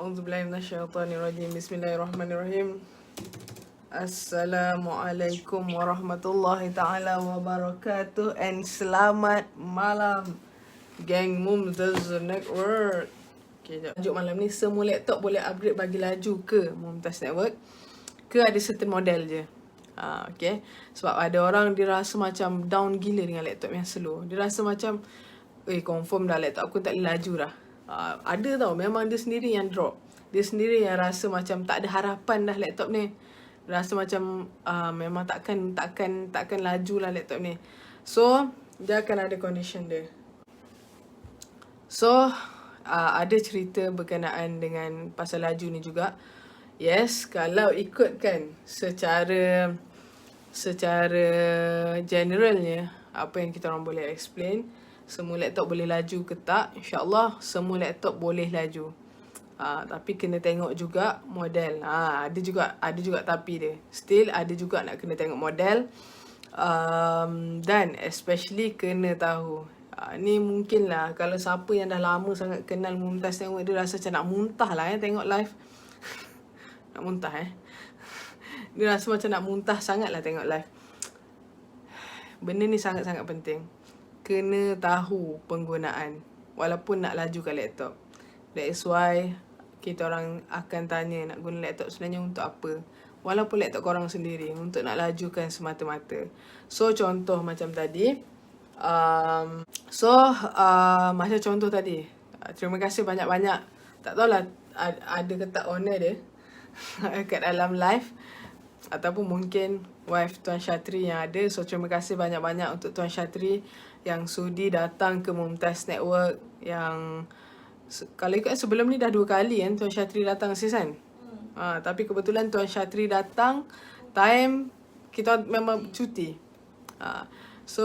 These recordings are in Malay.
A'udzubillahi minasyaitonirrajim. Bismillahirrahmanirrahim. Assalamualaikum warahmatullahi ta'ala wabarakatuh. And selamat malam Gang Mumtaz Network. Okay, tajuk malam ni, semua laptop boleh upgrade bagi laju ke Mumtaz Network, ke ada certain model je? Okay. Sebab ada orang dia rasa macam down gila dengan laptop yang slow. Dia rasa macam confirm dah laptop aku tak boleh laju dah. Ada tau, memang dia sendiri yang drop. Dia sendiri yang rasa macam tak ada harapan dah laptop ni. Rasa macam memang takkan laju lah laptop ni. So dia akan ada condition dia. So ada cerita berkenaan dengan pasal laju ni juga. Yes, kalau ikutkan secara generalnya, apa yang kita orang boleh explain, semua laptop boleh laju ke tak? InsyaAllah semua laptop boleh laju. Tapi kena tengok juga model. Ada juga tapi dia. Still ada juga nak kena tengok model. Dan especially kena tahu. Ni mungkin lah kalau siapa yang dah lama sangat kenal Mumtaz Network, dia rasa macam nak muntah lah tengok live. Nak muntah Dia rasa macam nak muntah sangat lah tengok live. Benda ni sangat-sangat penting. Kena tahu penggunaan walaupun nak lajukan laptop. That is why kita orang akan tanya nak guna laptop sebenarnya untuk apa. Walaupun laptop korang sendiri, untuk nak lajukan semata-mata. So contoh macam tadi, macam contoh tadi, terima kasih banyak-banyak. Tak tahulah ada ke tak owner dia kat dalam live, ataupun mungkin wife Tuan Syatri yang ada. So terima kasih banyak-banyak untuk Tuan Syatri yang sudi datang ke Mumtaz Network. Yang kalau ikut sebelum ni dah 2 kali kan Tuan Syatri datang sis kan. Tapi kebetulan Tuan Syatri datang time kita memang cuti. So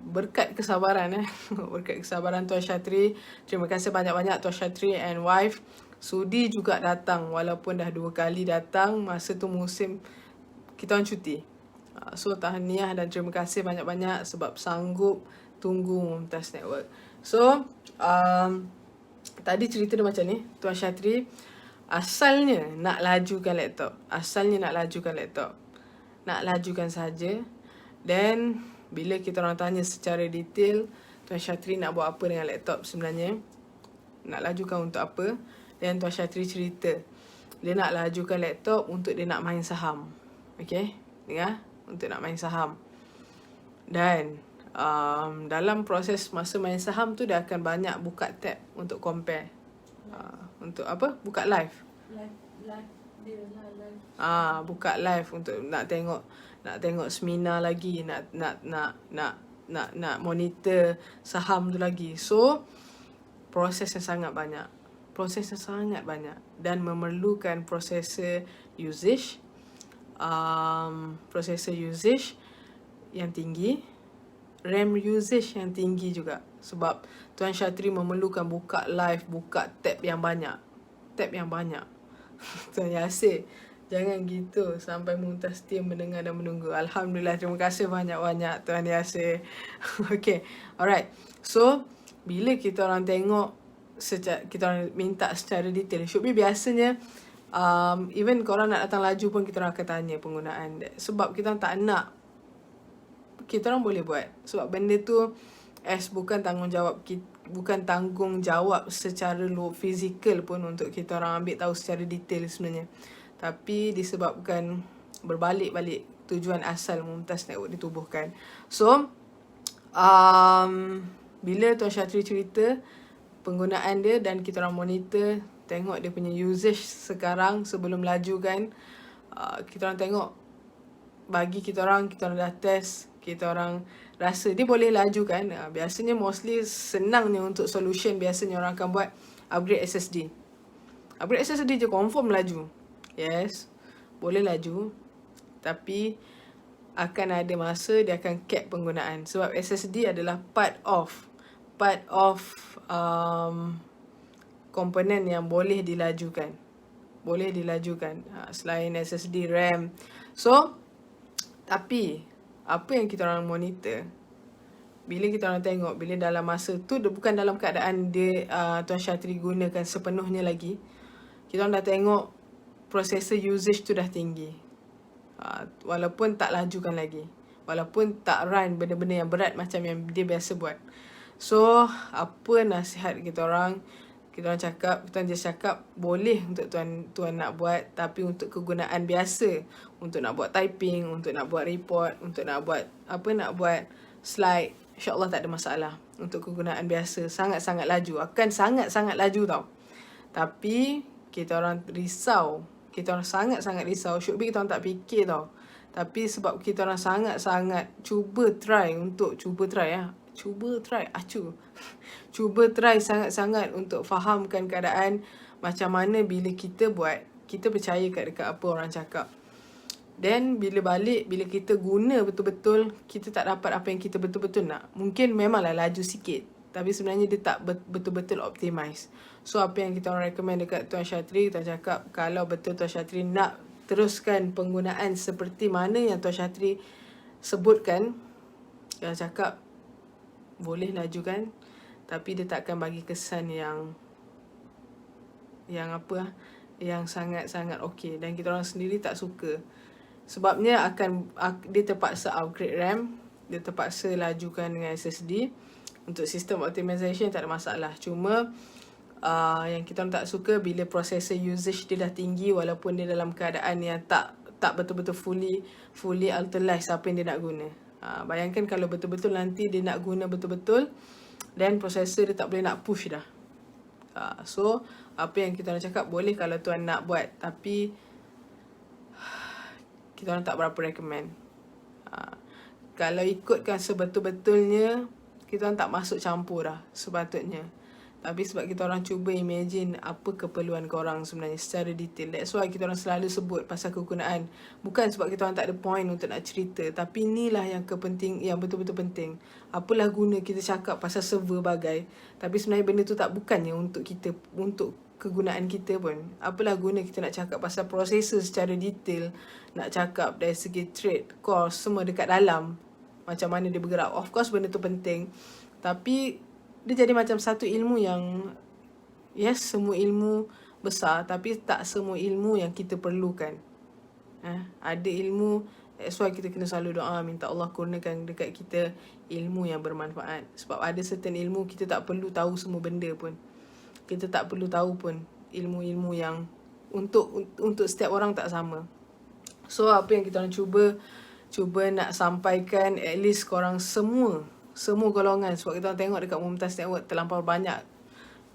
berkat kesabaran berkat kesabaran Tuan Syatri. Terima kasih banyak-banyak Tuan Syatri and wife sudi juga datang walaupun dah 2 kali datang masa tu musim kita orang cuti. So tahniah dan terima kasih banyak-banyak sebab sanggup tunggu Mumtaz Network. So tadi cerita dia macam ni. Tuan Syatri asalnya nak lajukan laptop. Nak lajukan saja. Then bila kita orang tanya secara detail, Tuan Syatri nak buat apa dengan laptop sebenarnya, nak lajukan untuk apa. Dan Tuan Syatri cerita dia nak lajukan laptop untuk dia nak main saham. Okay, dengar, untuk nak main saham. Dan dalam proses masa main saham tu, dia akan banyak buka tab untuk compare. Untuk apa? Buka live. Buka live untuk nak tengok seminar lagi, nak monitor saham tu lagi. So prosesnya sangat banyak dan memerlukan processor usage yang tinggi, RAM usage yang tinggi juga. Sebab Tuan Syatri memerlukan buka live, buka tab yang banyak. Tuan Yasir, jangan gitu sampai Mumtaz team mendengar dan menunggu. Alhamdulillah, terima kasih banyak-banyak Tuan Yasir. Okay, alright. So bila kita orang tengok kita orang minta secara detail, should be biasanya even korang nak datang laju pun kita orang akan tanya penggunaan dia. Sebab kita orang tak nak, kita orang boleh buat. Sebab benda tu bukan tanggungjawab secara fizikal pun untuk kita orang ambil tahu secara detail sebenarnya. Tapi disebabkan berbalik-balik tujuan asal Mumtaz Network ditubuhkan. So bila Tuan Syatri cerita penggunaan dia dan kita orang monitor, tengok dia punya usage sekarang sebelum laju kan, kita orang tengok, bagi kita orang dah test, kita orang rasa dia boleh laju kan. Biasanya mostly senangnya untuk solution, biasanya orang akan buat upgrade SSD. Upgrade SSD je confirm laju. Yes, boleh laju, tapi akan ada masa dia akan cap penggunaan. Sebab SSD adalah part of komponen yang boleh dilajukan. Selain SSD, RAM. So tapi apa yang kita orang monitor, bila kita orang tengok, bila dalam masa tu dia bukan dalam keadaan dia Tuan Syatri gunakan sepenuhnya lagi, kita orang dah tengok processor usage tu dah tinggi. Walaupun tak lajukan lagi, walaupun tak run benda-benda yang berat macam yang dia biasa buat. So apa nasihat kita orang? Kita orang cakap, kita orang just cakap boleh untuk tuan nak buat, tapi untuk kegunaan biasa, untuk nak buat typing, untuk nak buat report, untuk nak buat slide, insya-Allah tak ada masalah. Untuk kegunaan biasa, sangat-sangat laju, akan sangat-sangat laju tau. Tapi kita orang risau, kita orang sangat-sangat risau. Should be kita orang tak fikir tau. Tapi sebab kita orang sangat-sangat cuba try sangat-sangat untuk fahamkan keadaan macam mana bila kita buat, kita percaya dekat apa orang cakap. Then bila kita guna betul-betul, kita tak dapat apa yang kita betul-betul nak. Mungkin memanglah laju sikit, tapi sebenarnya dia tak betul-betul optimize. So apa yang kita orang recommend dekat Tuan Syatri, kita cakap kalau betul Tuan Syatri nak teruskan penggunaan seperti mana yang Tuan Syatri sebutkan, kita cakap boleh lajukan, tapi dia takkan bagi kesan yang sangat-sangat okey, dan kita orang sendiri tak suka. Sebabnya dia terpaksa upgrade RAM, dia terpaksa lajukan dengan SSD. Untuk sistem optimization tak ada masalah. Cuma yang kita orang tak suka bila processor usage dia dah tinggi, walaupun dia dalam keadaan yang tak betul-betul fully utilize apa yang dia nak guna. Bayangkan kalau betul-betul nanti dia nak guna betul-betul, dan processor dia tak boleh nak push dah. So apa yang kita orang cakap, boleh kalau tuan nak buat, tapi kita orang tak berapa recommend. Kalau ikutkan sebetul-betulnya, kita orang tak masuk campur dah sepatutnya. Tapi sebab kita orang cuba imagine apa keperluan korang sebenarnya secara detail. That's why kita orang selalu sebut pasal kegunaan. Bukan sebab kita orang tak ada point untuk nak cerita, tapi inilah yang betul-betul penting. Apalah guna kita cakap pasal server bagai, tapi sebenarnya benda tu tak bukannya untuk kita, untuk kegunaan kita pun. Apalah guna kita nak cakap pasal processor secara detail, nak cakap dari segi trade, cost, semua dekat dalam, macam mana dia bergerak. Of course benda tu penting, tapi dia jadi macam satu ilmu yang, yes, semua ilmu besar, tapi tak semua ilmu yang kita perlukan. Ada ilmu, that's why kita kena selalu doa, minta Allah kurniakan dekat kita ilmu yang bermanfaat. Sebab ada certain ilmu kita tak perlu tahu semua benda pun. Kita tak perlu tahu pun ilmu-ilmu yang untuk setiap orang tak sama. So apa yang kita orang cuba nak sampaikan, at least korang semua golongan. Sebab kita tengok dekat Mumtaz Network terlampau banyak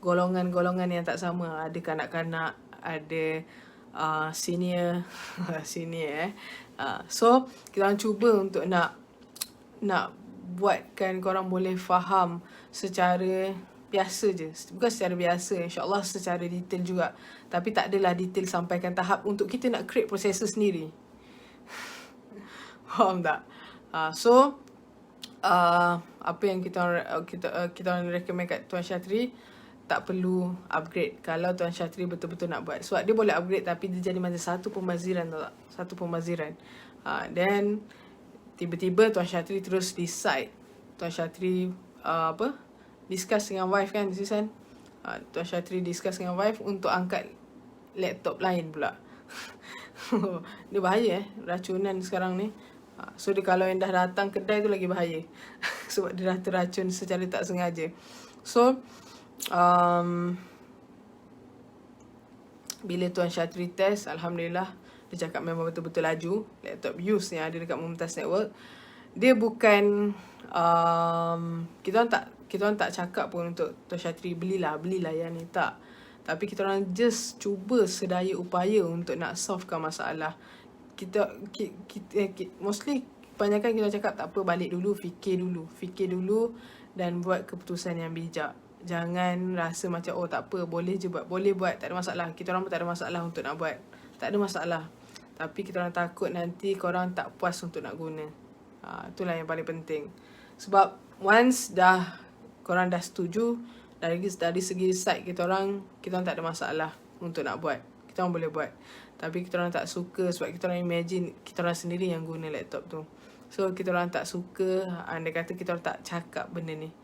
golongan-golongan yang tak sama. Ada kanak-kanak, ada senior so kita orang cuba untuk nak buatkan korang boleh faham secara biasa je. Bukan secara biasa, insyaAllah secara detail juga. Tapi tak adalah detail sampaikan tahap untuk kita nak create processor sendiri. Faham tak? So apa yang kita orang recommend kat Tuan Syatri, tak perlu upgrade kalau Tuan Syatri betul-betul nak buat. Sebab dia boleh upgrade, tapi dia jadi macam satu pembaziran, tahu tak? Satu pembaziran. Then tiba-tiba Tuan Syatri terus decide. Tuan Syatri discuss dengan wife kan, Susan? Tuan Syatri discuss dengan wife untuk angkat laptop lain pula. Dia bahaya racunan sekarang ni. So dia kalau yang dah datang kedai tu lagi bahaya. Sebab dia dah terracun secara tak sengaja. So bila Tuan Syatri test, alhamdulillah, dia cakap memang betul-betul laju. Laptop use yang ada dekat Mumtaz Network, dia bukan kita orang tak cakap pun untuk Tuan Syatri belilah yang ni, tak. Tapi kita orang just cuba sedaya upaya untuk nak solvekan masalah. Kita mostly kebanyakan kita cakap tak apa, balik dulu, fikir dulu dan buat keputusan yang bijak. Jangan rasa macam tak apa, boleh buat, tak ada masalah. Kita orang pun tak ada masalah untuk nak buat, tak ada masalah. Tapi kita orang takut nanti korang tak puas untuk nak guna. Itulah yang paling penting. Sebab once korang dah setuju, dari segi side kita orang tak ada masalah untuk nak buat. Kita orang boleh buat. Tapi kita orang tak suka sebab kita orang imagine kita orang sendiri yang guna laptop tu. So kita orang tak suka, andai kata kita orang tak cakap benda ni.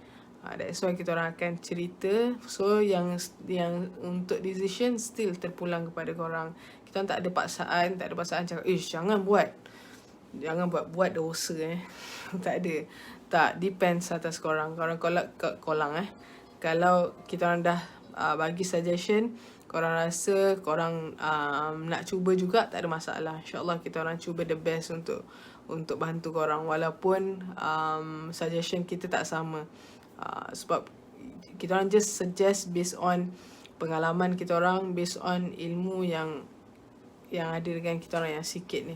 That's why kita orang akan cerita. So yang untuk decision still terpulang kepada korang. Kita orang tak ada paksaan cakap, jangan buat dosa tak ada. Tak, depends atas korang. Kalau kita orang dah bagi suggestion, korang rasa korang nak cuba juga, tak ada masalah. InsyaAllah kita orang cuba the best untuk bantu korang, walaupun suggestion kita tak sama. Sebab kita orang just suggest based on pengalaman kita orang, based on ilmu yang ada dengan kita orang yang sikit ni.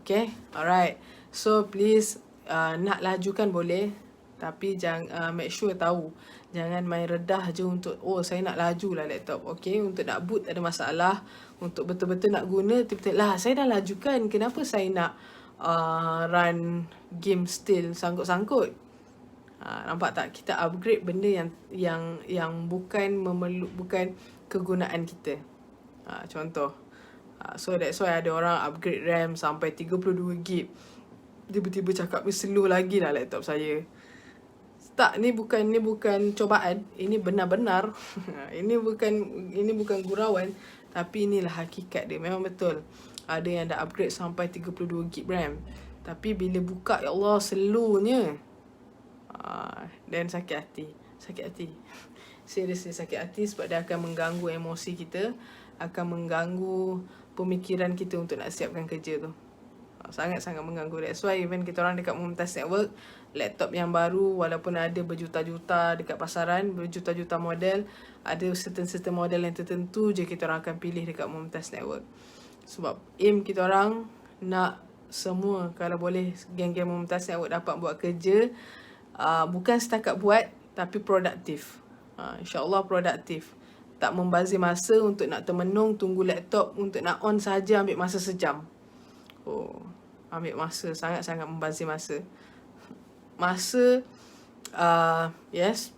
Okay, alright. So please, nak lajukan boleh, tapi jangan make sure tahu. Jangan main redah je untuk saya nak laju lah laptop. Okay, untuk nak boot tak ada masalah. Untuk betul-betul nak guna, tiba-tiba lah saya dah lajukan, kenapa saya nak run game still sangkut-sangkut. Nampak tak? Kita upgrade benda yang bukan kegunaan kita. Contoh, so that's why ada orang upgrade RAM sampai 32GB. Tiba-tiba cakap ni slow lagi lah laptop saya. Tak, ni bukan cobaan, ini benar-benar. ini bukan gurauan, tapi inilah hakikat dia. Memang betul. Ada yang dah upgrade sampai 32GB RAM. Tapi bila buka, ya Allah, slownya. Dan sakit hati. Seriously sakit hati, sebab dia akan mengganggu emosi kita, akan mengganggu pemikiran kita untuk nak siapkan kerja tu. Sangat-sangat mengganggu. That's why even kita orang dekat Mumtaz Network, laptop yang baru, walaupun ada berjuta-juta dekat pasaran, berjuta-juta model, ada certain model yang tertentu je kita orang akan pilih dekat Mumtaz Network. Sebab aim kita orang nak semua, kalau boleh, geng-geng Mumtaz Network dapat buat kerja, bukan setakat buat, tapi produktif. InsyaAllah produktif. Tak membazir masa untuk nak termenung, tunggu laptop untuk nak on saja, ambil masa sejam. Ambil masa, sangat-sangat membazir masa. Yes,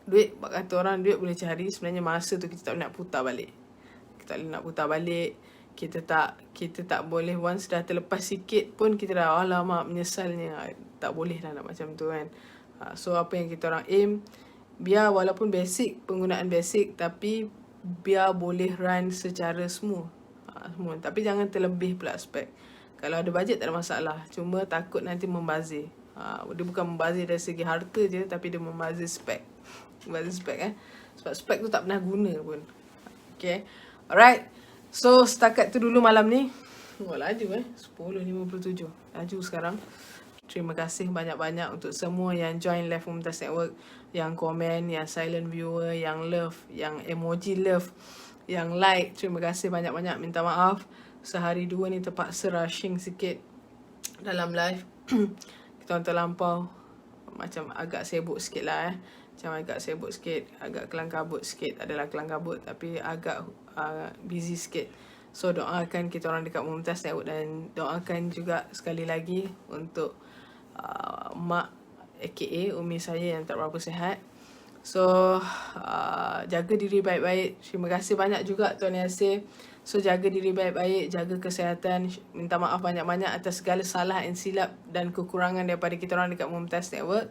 duit, kata orang duit boleh cari, sebenarnya masa tu kita tak boleh nak putar balik. Kita tak boleh, once dah terlepas sikit pun kita dah alamak menyesalnya. Tak boleh lah nak macam tu kan. So apa yang kita orang aim, biar walaupun penggunaan basic, tapi biar boleh run secara smooth. Tapi jangan terlebih pula spek. Kalau ada bajet tak ada masalah, cuma takut nanti membazir. Dia bukan membazir dari segi harta je, tapi dia membazir spek. Sebab spek tu tak pernah guna pun. Okay, alright. So setakat tu dulu malam ni. Laju 10.57. Laju sekarang. Terima kasih banyak-banyak untuk semua yang join live Mumtaz Network, yang komen, yang silent viewer, yang love, yang emoji love, yang like. Terima kasih banyak-banyak. Minta maaf, sehari dua ni terpaksa rushing sikit dalam live. Kita orang terlampau macam agak sibuk sikit lah agak kelang kabut sikit. Adalah kelang kabut, tapi agak busy sikit. So doakan kita orang dekat Mumtaz Network, dan doakan juga sekali lagi untuk mak aka umi saya yang tak berapa sihat. So jaga diri baik-baik. Terima kasih banyak juga Tuan Yasir. So jaga diri baik-baik, jaga kesihatan. Minta maaf banyak-banyak atas segala salah dan silap dan kekurangan daripada kita orang dekat Mumtaz Network.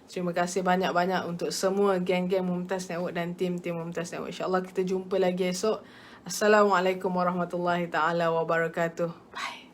Terima kasih banyak-banyak untuk semua geng-geng Mumtaz Network dan tim-tim Mumtaz Network. InsyaAllah kita jumpa lagi esok. Assalamualaikum warahmatullahi taala wabarakatuh. Bye.